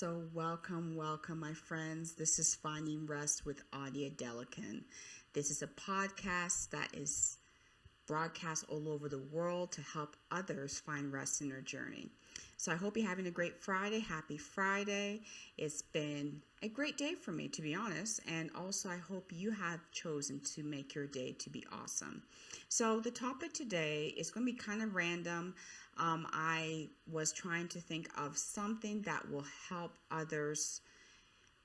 So, welcome, my friends. This is Finding Rest with Audia Delican. This is a podcast that is broadcast all over the world to help others find rest in their journey. So, I hope you're having a great Friday. Happy Friday. It's been a great day for me, to be honest. And also, I hope you have chosen to make your day to be awesome. So, the topic today is going to be kind of random. I was trying to think of something that will help others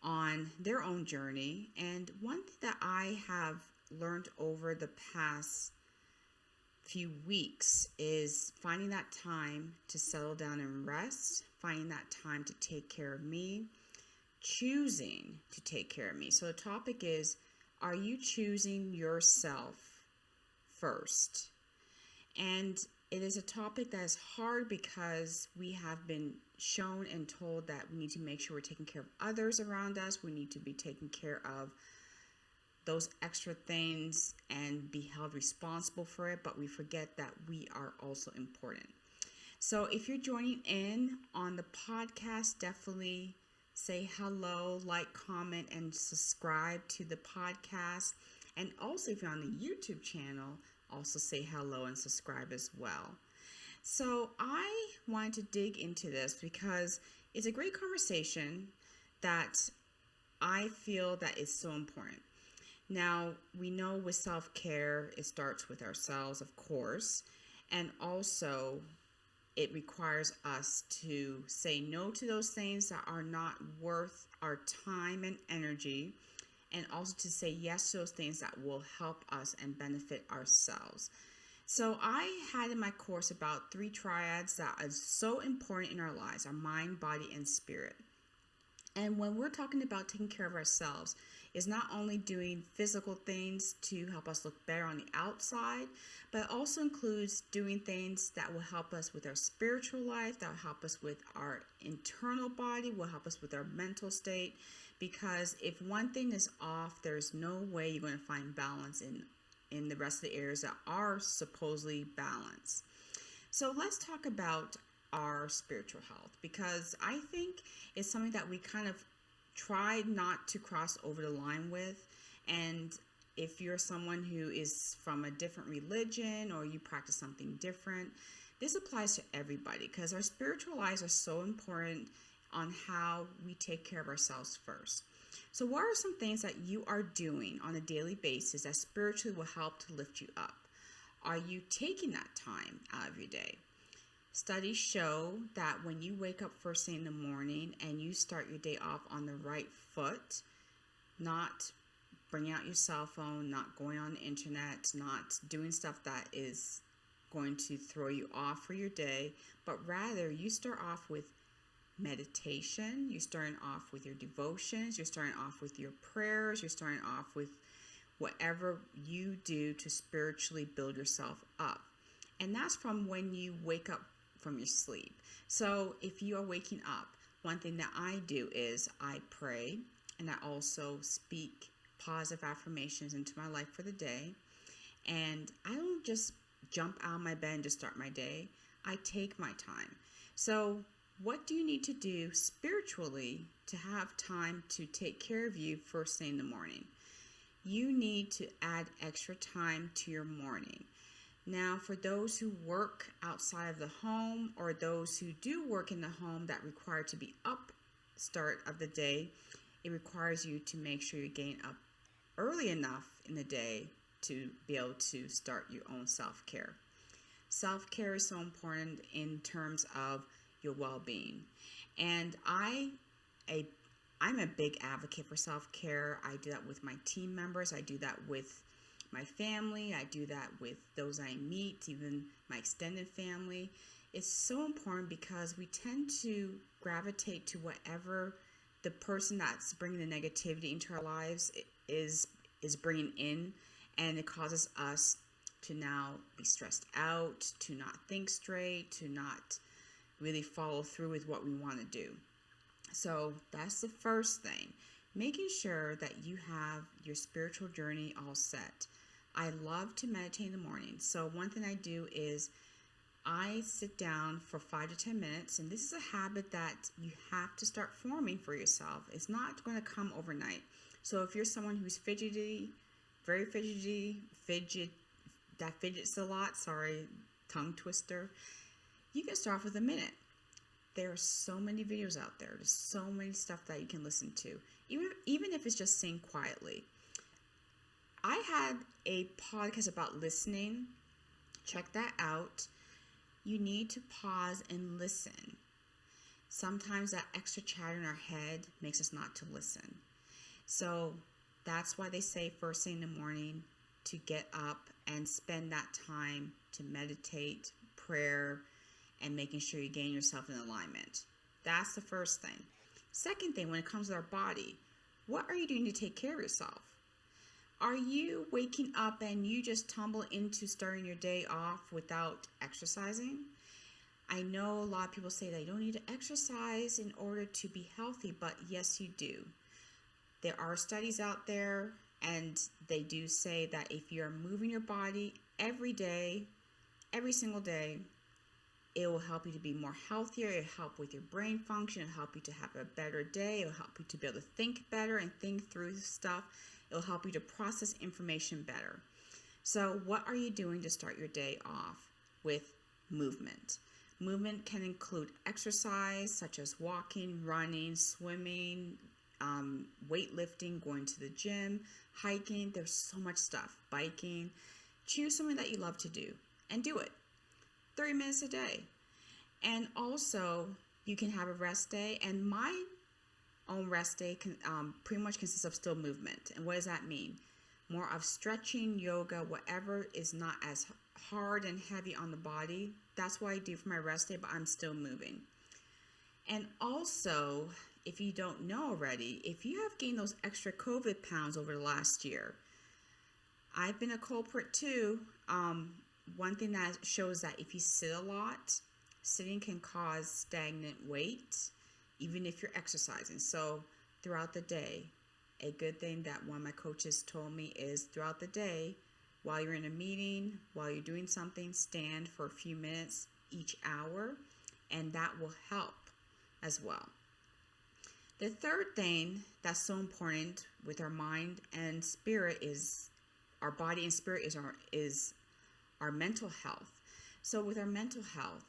on their own journey. And one thing that I have learned over the past few weeks is finding that time to settle down and rest, finding that time to take care of me, choosing to take care of me. So the topic is, are you choosing yourself first? And it is a topic that is hard because we have been shown and told that we need to make sure we're taking care of others around us. We need to be taking care of those extra things and be held responsible for it, but we forget that we are also important. So if you're joining in on the podcast, definitely say hello, like, comment, and subscribe to the podcast. And also if you're on the YouTube channel, also say hello and subscribe as well. So I wanted to dig into this because it's a great conversation that I feel that is so important. Now, we know with self-care, it starts with ourselves, of course, and also it requires us to say no to those things that are not worth our time and energy, and also to say yes to those things that will help us and benefit ourselves. So I had in my course about 3 triads that are so important in our lives: our mind, body, and spirit. And when we're talking about taking care of ourselves, is not only doing physical things to help us look better on the outside, but it also includes doing things that will help us with our spiritual life, that will help us with our internal body, will help us with our mental state. Because if one thing is off, there's no way you're going to find balance in the rest of the areas that are supposedly balanced. So let's talk about our spiritual health, because I think it's something that we kind of try not to cross over the line with. And if you're someone who is from a different religion or you practice something different, this applies to everybody, because our spiritual lives are so important on how we take care of ourselves first. So what are some things that you are doing on a daily basis that spiritually will help to lift you up? Are you taking that time out of your day? Studies show that when you wake up first thing in the morning and you start your day off on the right foot, not bringing out your cell phone, not going on the internet, not doing stuff that is going to throw you off for your day, but rather you start off with meditation, you're starting off with your devotions, you're starting off with your prayers, you're starting off with whatever you do to spiritually build yourself up. And that's from when you wake up from your sleep. So if you are waking up, one thing that I do is I pray, and I also speak positive affirmations into my life for the day. And I don't just jump out of my bed and just start my day. I take my time. So what do you need to do spiritually to have time to take care of you first thing in the morning? You need to add extra time to your morning. Now, for those who work outside of the home, or those who do work in the home that require to be up start of the day, it requires you to make sure you're getting up early enough in the day to be able to start your own self-care. Self-care is so important in terms of your well-being. And I'm a big advocate for self-care. I do that with my team members. I do that with my family. I do that with those I meet, even my extended family. It's so important because we tend to gravitate to whatever the person that's bringing the negativity into our lives is bringing in, and it causes us to now be stressed out, to not think straight, to not really follow through with what we want to do. So that's the first thing, making sure that you have your spiritual journey all set. I love to meditate in the morning. So one thing I do is I sit down for 5 to 10 minutes, and this is a habit that you have to start forming for yourself. It's not going to come overnight. So if you're someone who's fidgety, very fidgety, fidgets a lot, sorry, tongue twister, you can start off with a minute. There are so many videos out there. There's so many stuff that you can listen to, even if it's just saying quietly. I had a podcast about listening. Check that out. You need to pause and listen. Sometimes that extra chatter in our head makes us not to listen. So that's why they say first thing in the morning to get up and spend that time to meditate, prayer, and making sure you gain yourself in alignment. That's the first thing. Second thing, when it comes to our body, what are you doing to take care of yourself? Are you waking up and you just tumble into starting your day off without exercising? I know a lot of people say that you don't need to exercise in order to be healthy, but yes, you do. There are studies out there, and they do say that if you're moving your body every day, every single day, it will help you to be more healthier. It'll help with your brain function. It'll help you to have a better day. It'll help you to be able to think better and think through stuff. It'll help you to process information better. So what are you doing to start your day off with movement? Movement can include exercise such as walking, running, swimming, weightlifting, going to the gym, hiking. There's so much stuff. Biking. Choose something that you love to do and do it. 30 minutes a day. And also, you can have a rest day. And my own rest day pretty much consists of still movement. And what does that mean? More of stretching, yoga, whatever is not as hard and heavy on the body. That's what I do for my rest day, but I'm still moving. And also, if you don't know already, if you have gained those extra COVID pounds over the last year, I've been a culprit too. One thing that shows that if you sit a lot, sitting can cause stagnant weight, even if you're exercising. So throughout the day, a good thing that one of my coaches told me is throughout the day, while you're in a meeting, while you're doing something, stand for a few minutes each hour, and that will help as well. The third thing that's so important with our mind and spirit is our body and spirit is our mental health. So with our mental health,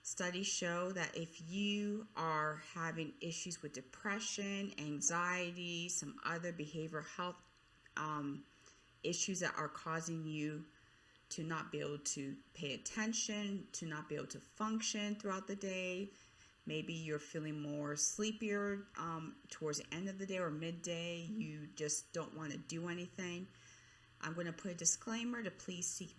studies show that if you are having issues with depression, anxiety, some other behavioral health issues that are causing you to not be able to pay attention, to not be able to function throughout the day, maybe you're feeling more sleepier towards the end of the day or midday, you just don't want to do anything, I'm going to put a disclaimer to please seek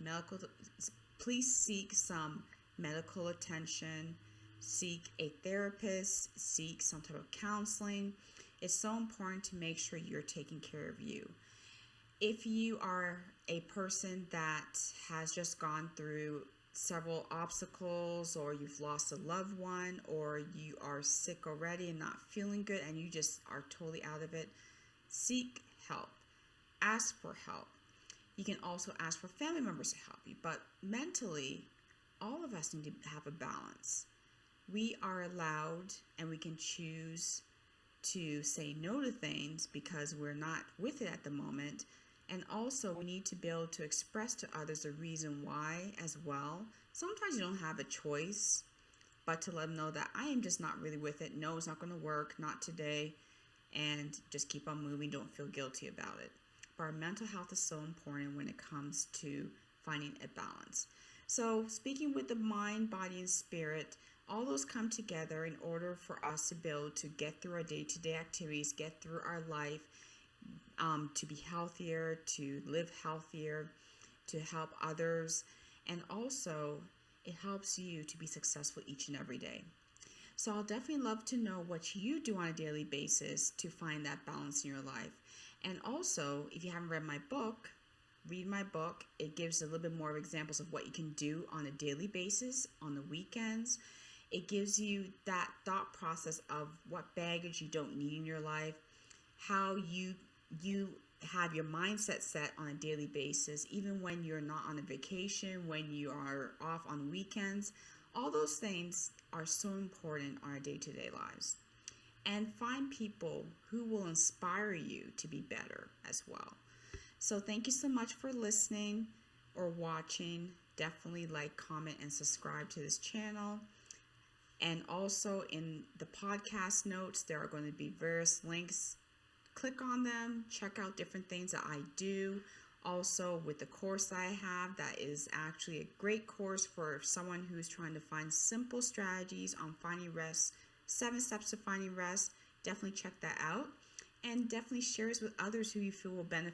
some medical attention, seek a therapist, seek some type of counseling. It's so important to make sure you're taking care of you. If you are a person that has just gone through several obstacles, or you've lost a loved one, or you are sick already and not feeling good and you just are totally out of it, seek help. Ask for help. You can also ask for family members to help you, but mentally, all of us need to have a balance. We are allowed and we can choose to say no to things because we're not with it at the moment. And also, we need to be able to express to others the reason why as well. Sometimes you don't have a choice, but to let them know that I am just not really with it. No, it's not going to work, not today, and just keep on moving. Don't feel guilty about it. But our mental health is so important when it comes to finding a balance. So speaking with the mind, body, and spirit, all those come together in order for us to be able to get through our day-to-day activities, get through our life, to be healthier, to live healthier, to help others, and also it helps you to be successful each and every day. So I'll definitely love to know what you do on a daily basis to find that balance in your life. And also, if you haven't read my book, read my book. It gives a little bit more examples of what you can do on a daily basis, on the weekends. It gives you that thought process of what baggage you don't need in your life, how you have your mindset set on a daily basis, even when you're not on a vacation, when you are off on weekends. All those things are so important on our day-to-day lives. And find people who will inspire you to be better as well. So thank you so much for listening or watching. Definitely like, comment, and subscribe to this channel. And also in the podcast notes, there are going to be various links. Click on them, check out different things that I do. Also with the course I have, that is actually a great course for someone who's trying to find simple strategies on finding rest, 7 steps to finding rest. Definitely check that out. And definitely share this with others who you feel will benefit